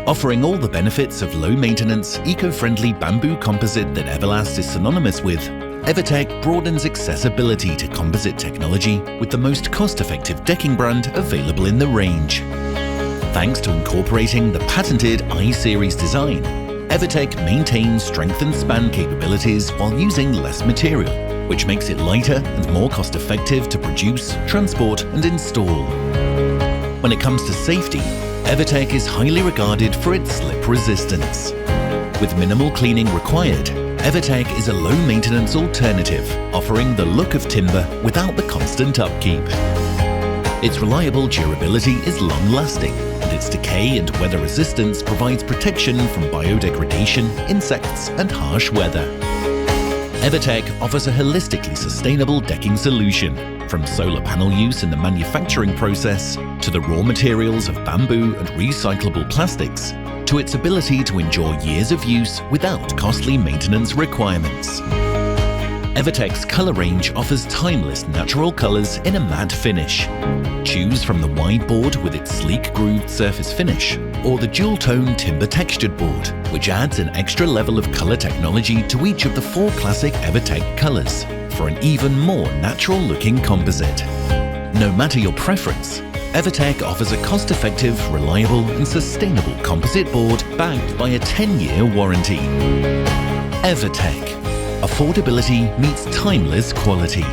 Offering all the benefits of low-maintenance, eco-friendly bamboo composite that Eva-Last is synonymous with, Eva-tech broadens accessibility to composite technology with the most cost-effective decking brand available in the range. Thanks to incorporating the patented I-Series design, Eva-tech maintains strength and span capabilities while using less material, which makes it lighter and more cost-effective to produce, transport and install. When it comes to safety, Eva-tech is highly regarded for its slip resistance. With minimal cleaning required, Eva-tech is a low-maintenance alternative, offering the look of timber without the constant upkeep. Its reliable durability is long-lasting, and its decay and weather resistance provides protection from biodegradation, insects and harsh weather. Eva-tech offers a holistically sustainable decking solution, from solar panel use in the manufacturing process, to the raw materials of bamboo and recyclable plastics, to its ability to endure years of use without costly maintenance requirements. Eva-tech's color range offers timeless natural colors in a matte finish. Choose from the wide board with its sleek grooved surface finish, or the dual-tone timber textured board, which adds an extra level of color technology to each of the 4 classic Eva-tech colors for an even more natural-looking composite. No matter your preference, Eva-tech offers a cost-effective, reliable and sustainable composite board backed by a 10-year warranty. Eva-tech. Affordability meets timeless quality.